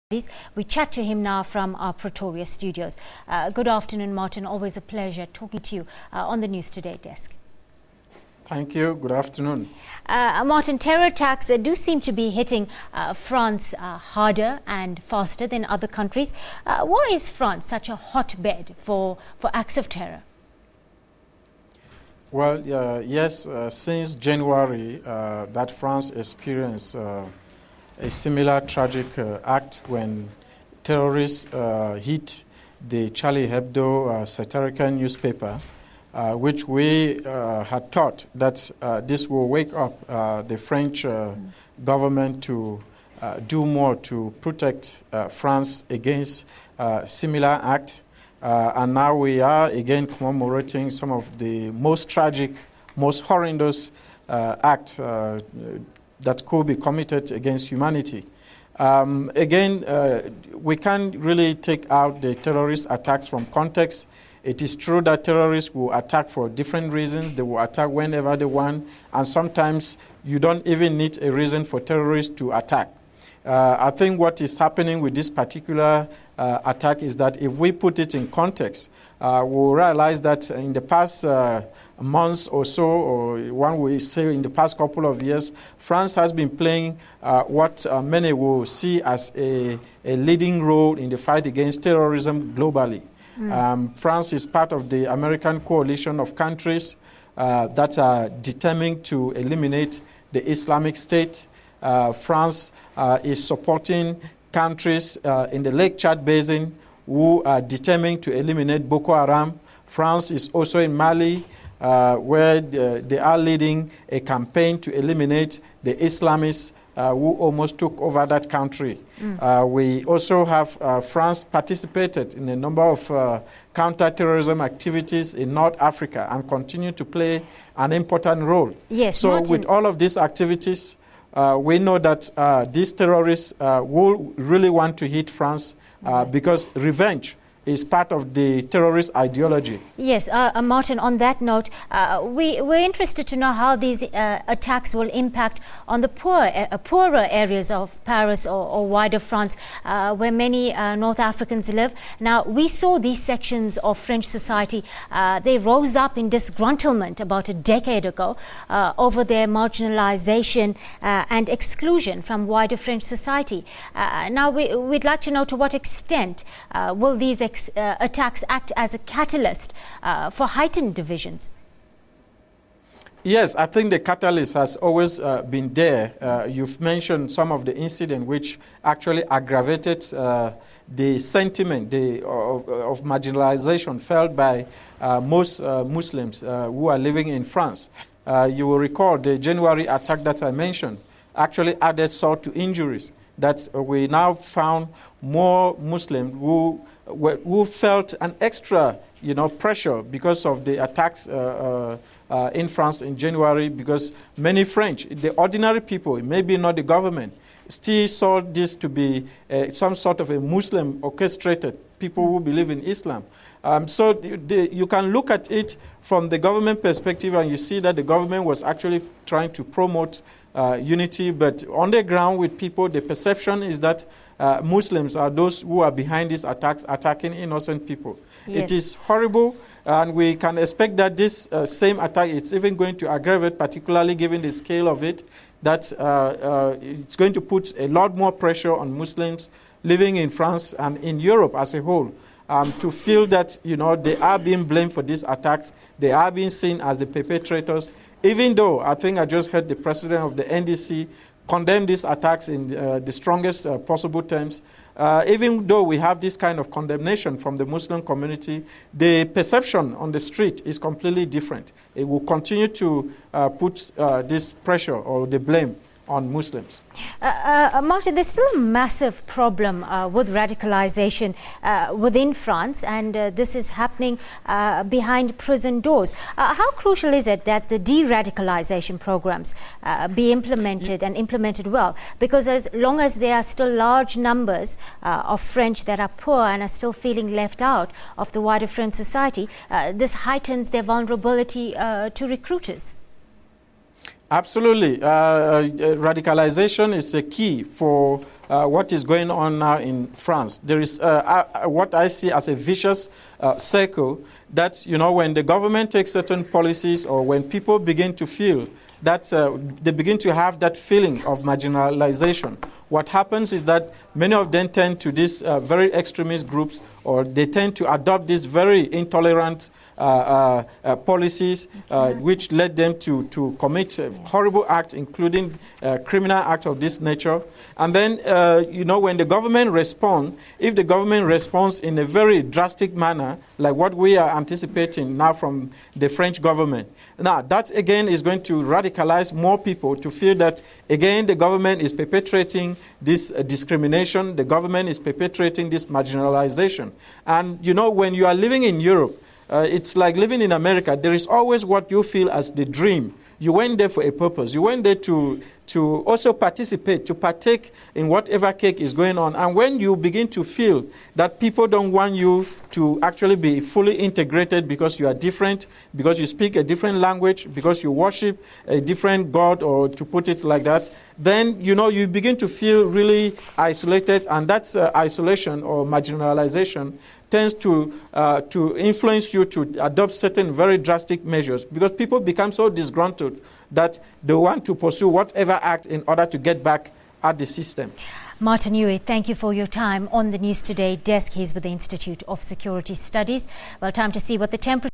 We chat to him now from our Pretoria studios. Good afternoon, Martin. Always a pleasure talking to you on the News Today desk. Thank you. Good afternoon. Martin, terror attacks do seem to be hitting France harder and faster than other countries. Why is France such a hotbed for acts of terror? Well, yes, since January that France experienced a similar tragic act when terrorists hit the Charlie Hebdo satirical newspaper, which we had thought that this will wake up the French government to do more to protect France against similar acts. And now we are again commemorating some of the most tragic, most horrendous acts that could be committed against humanity. We can't really take out the terrorist attacks from context. It is true that terrorists will attack for different reasons. They will attack whenever they want, and sometimes you don't even need a reason for terrorists to attack. I think what is happening with this particular attack is that if we put it in context, we'll realize that in the past months or so, or one will say in the past couple of years, France has been playing what many will see as a leading role in the fight against terrorism globally. France is part of the American coalition of countries that are determined to eliminate the Islamic State. France is supporting countries in the Lake Chad Basin who are determined to eliminate Boko Haram. France is also in Mali, where they are leading a campaign to eliminate the Islamists who almost took over that country. We also have France participated in a number of counter-terrorism activities in North Africa and continue to play an important role. Yes, so Martin, with all of these activities, we know that these terrorists will really want to hit France because revenge is part of the terrorist ideology. Yes, Martin, on that note, we're interested to know how these attacks will impact on the poorer areas of Paris or wider France, where many North Africans live. Now, we saw these sections of French society, they rose up in disgruntlement about a decade ago over their marginalization and exclusion from wider French society. Now, we'd like to know to what extent will these attacks act as a catalyst for heightened divisions? Yes, I think the catalyst has always been there. You've mentioned some of the incidents which actually aggravated the sentiment of marginalization felt by most Muslims who are living in France. You will recall the January attack that I mentioned actually added salt to injuries. That we now found more Muslims who felt an extra, pressure because of the attacks in France in January, because many French, the ordinary people, maybe not the government, still saw this to be some sort of a Muslim orchestrated people who believe in Islam. So you can look at it from the government perspective, and you see that the government was actually trying to promote unity, but on the ground with people, the perception is that Muslims are those who are behind these attacks, attacking innocent people. Yes. It is horrible, and we can expect that this same attack is even going to aggravate, particularly given the scale of it, that it's going to put a lot more pressure on Muslims living in France and in Europe as a whole. To feel that, they are being blamed for these attacks, they are being seen as the perpetrators, even though I think I just heard the president of the NDC condemn these attacks in the strongest possible terms. Even though we have this kind of condemnation from the Muslim community, the perception on the street is completely different. It will continue to put this pressure or the blame on Muslims. Martin, there's still a massive problem with radicalization within France, and this is happening behind prison doors. How crucial is it that the de-radicalization programs be implemented and implemented well? Because as long as there are still large numbers of French that are poor and are still feeling left out of the wider French society, this heightens their vulnerability to recruiters. Absolutely. Radicalization is a key for what is going on now in France. There is what I see as a vicious circle that, you know, when the government takes certain policies or when people begin to feel that they begin to have that feeling of marginalization, what happens is that many of them tend to these very extremist groups, or they tend to adopt these very intolerant policies, which led them to commit horrible acts, including criminal acts of this nature. And then, you know, when the government responds, if the government responds in a very drastic manner, like what we are anticipating now from the French government, now that again is going to radicalize more people to feel that, again, the government is perpetrating this discrimination, the government is perpetrating this marginalization. And, you know, when you are living in Europe, it's like living in America. There is always what you feel as the dream. You went there for a purpose. You went there to also participate, to partake in whatever cake is going on. And when you begin to feel that people don't want you to actually be fully integrated because you are different, because you speak a different language, because you worship a different God, or to put it like that, then, you know, you begin to feel really isolated. And that's isolation or marginalization tends to influence you to adopt certain very drastic measures, because people become so disgruntled that they want to pursue whatever act in order to get back at the system. Martin Yue, thank you for your time on the News Today desk. He's with the Institute of Security Studies. Well, time to see what the temperature